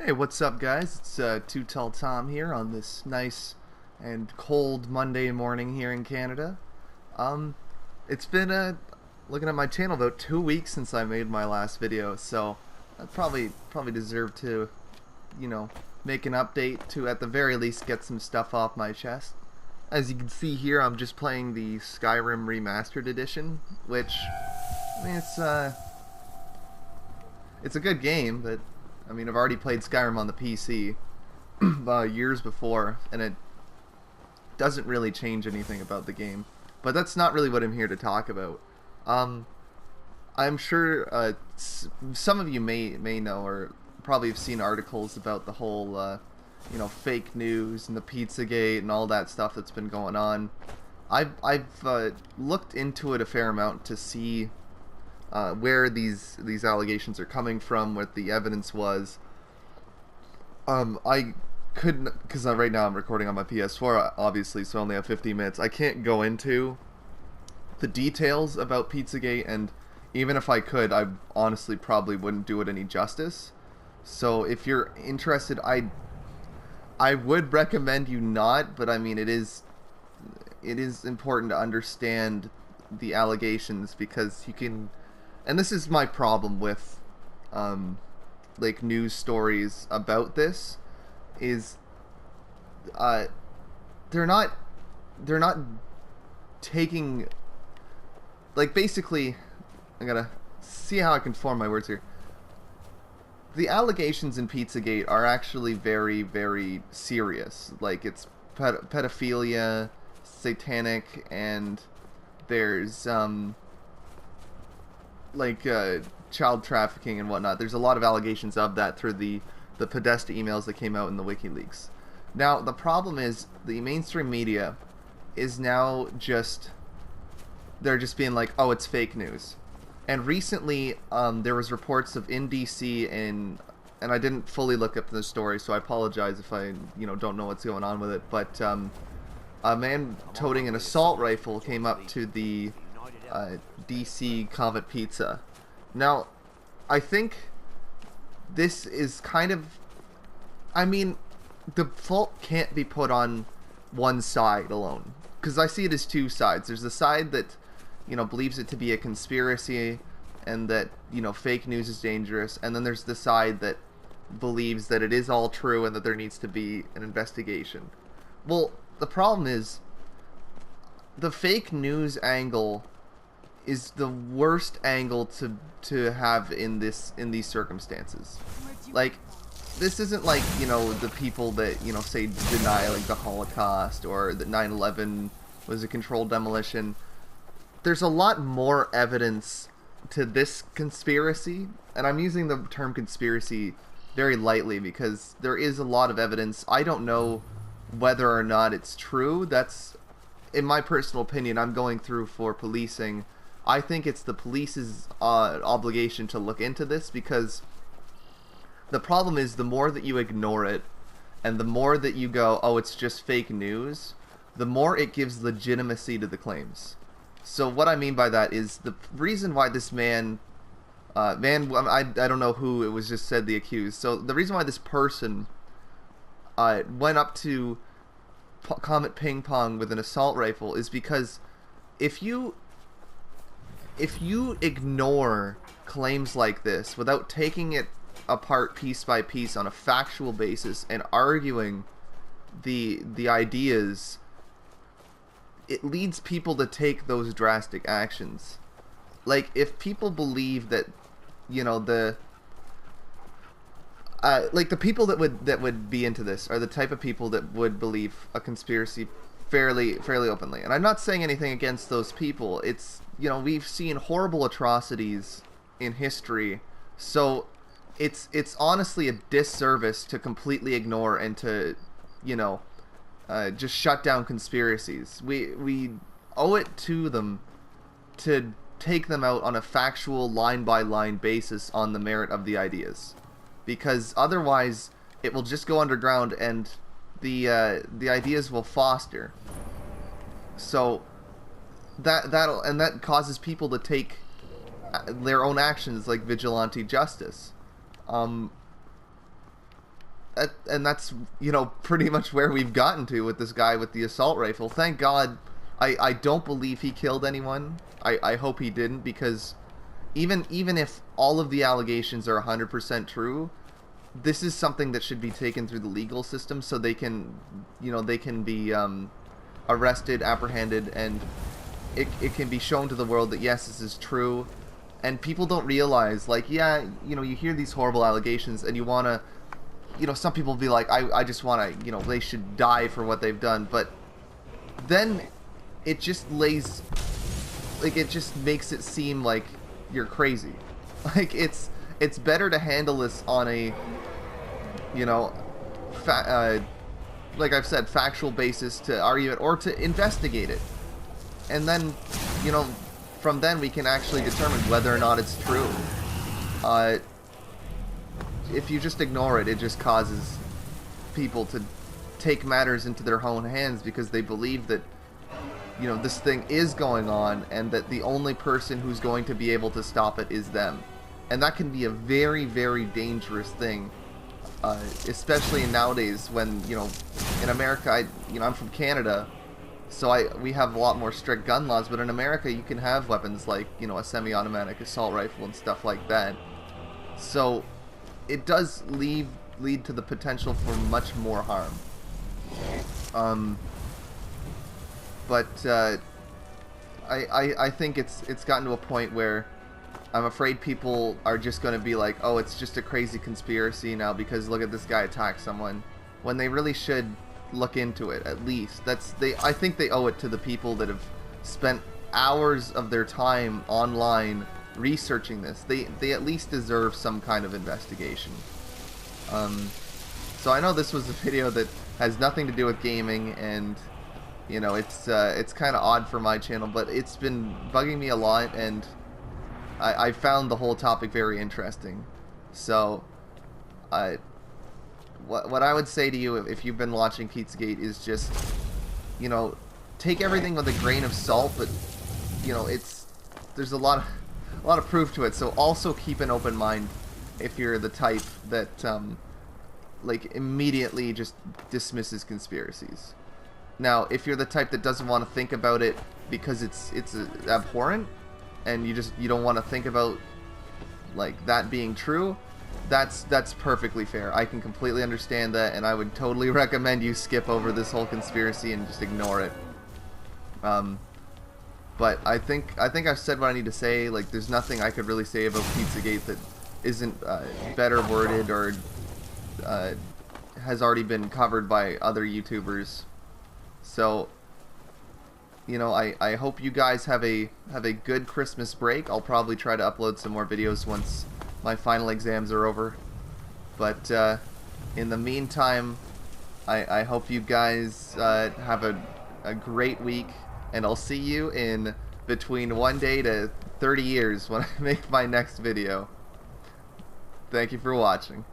Hey, what's up, guys? It's Too Tall Tom here on this nice and cold Monday morning here in Canada. Um, it's been looking at my channel about 2 weeks since I made my last video, so I probably deserve to, you know, make an update to at the very least get some stuff off my chest. As you can see here, I'm just playing the Skyrim Remastered Edition, which I mean it's a good game, but I mean, I've already played Skyrim on the PC years before, and it doesn't really change anything about the game. But that's not really what I'm here to talk about. Um, I'm sure some of you may know or probably have seen articles about the whole, fake news and the Pizzagate and all that stuff that's been going on. I've looked into it a fair amount to see where these allegations are coming from, what the evidence was. I couldn't, because right now I'm recording on my PS4, obviously, so I only have 15 minutes. I can't go into the details about Pizzagate, and even if I could, I honestly probably wouldn't do it any justice. So if you're interested, I would recommend you not, but I mean it is important to understand the allegations because you can, and this is my problem with like news stories about this is uh, they're not taking, like, basically I gotta see how I can form my words here. The allegations in Pizzagate are actually very, very serious. Like, it's pedophilia, satanic, and there's child trafficking and whatnot. There's a lot of allegations of that through the Podesta emails that came out in the WikiLeaks. Now, the problem is the mainstream media is now they're just being like, oh, it's fake news. And recently, there was reports of in DC and I didn't fully look up the story, so I apologize if I don't know what's going on with it. But a man toting an assault rifle came up to the DC Comet Pizza. Now, I think this is kind of, I mean, the fault can't be put on one side alone, because I see it as two sides. There's the side that believes it to be a conspiracy and that fake news is dangerous, and then there's the side that believes that it is all true and that there needs to be an investigation. Well, the problem is the fake news angle is the worst angle to have in these circumstances. Like, this isn't like the people that say deny like the Holocaust or that 9/11 was a controlled demolition. There's a lot more evidence to this conspiracy, and I'm using the term conspiracy very lightly because there is a lot of evidence. I don't know whether or not it's true. That's, in my personal opinion, I'm going through for policing. I think it's the police's obligation to look into this, because the problem is the more that you ignore it and the more that you go, oh, it's just fake news, the more it gives legitimacy to the claims. So what I mean by that is the reason why this man, I don't know who it was, just said the accused. So the reason why this person went up to Comet Ping Pong with an assault rifle is because if you ignore claims like this without taking it apart piece by piece on a factual basis and arguing the ideas, it leads people to take those drastic actions. Like, if people believe that the people that would be into this are the type of people that would believe a conspiracy fairly openly. And I'm not saying anything against those people. It's, we've seen horrible atrocities in history, so it's honestly a disservice to completely ignore and to just shut down conspiracies. We owe it to them to take them out on a factual line by line basis on the merit of the ideas, because otherwise it will just go underground and the ideas will foster. So that causes people to take their own actions, like vigilante justice. and that's, you know, pretty much where we've gotten to with this guy with the assault rifle. Thank God, I don't believe he killed anyone. I hope he didn't, because even if all of the allegations are 100% true, this is something that should be taken through the legal system so they can, you know, they can be arrested, apprehended, and it can be shown to the world that yes, this is true. And people don't realize, like, yeah, you know, you hear these horrible allegations and you want to, you know, some people be like, I just want to, you know, they should die for what they've done. But then it just lays, like, it just makes it seem like you're crazy. Like, it's better to handle this on a, you know, like I've said, factual basis, to argue it or to investigate it. And then, you know, from then we can actually determine whether or not it's true. If you just ignore it, it just causes people to take matters into their own hands because they believe that, you know, this thing is going on and that the only person who's going to be able to stop it is them. And that can be a very, very dangerous thing, especially nowadays when, you know, in America, you know, I'm from Canada, so we have a lot more strict gun laws, but in America you can have weapons like, you know, a semi-automatic assault rifle and stuff like that. So it does lead to the potential for much more harm. But I think it's gotten to a point where I'm afraid people are just going to be like, oh, it's just a crazy conspiracy now because look at this guy attack someone, when they really should look into it at least. I think they owe it to the people that have spent hours of their time online researching this. They at least deserve some kind of investigation. So I know this was a video that has nothing to do with gaming, and you know, it's kind of odd for my channel, but it's been bugging me a lot, and I found the whole topic very interesting. So what I would say to you if you've been watching Pizzagate is just, you know, take everything with a grain of salt, but you know, there's a lot of proof to it. So also keep an open mind if you're the type that like immediately just dismisses conspiracies. Now, if you're the type that doesn't want to think about it because it's abhorrent and you don't want to think about like that being true, that's perfectly fair. I can completely understand that, and I would totally recommend you skip over this whole conspiracy and just ignore it. But I think I've said what I need to say. Like, there's nothing I could really say about Pizzagate that isn't better worded or has already been covered by other YouTubers. So, you know, I hope you guys have a good Christmas break. I'll probably try to upload some more videos once my final exams are over. But in the meantime, I hope you guys have a great week, and I'll see you in between 1 day to 30 years when I make my next video. Thank you for watching.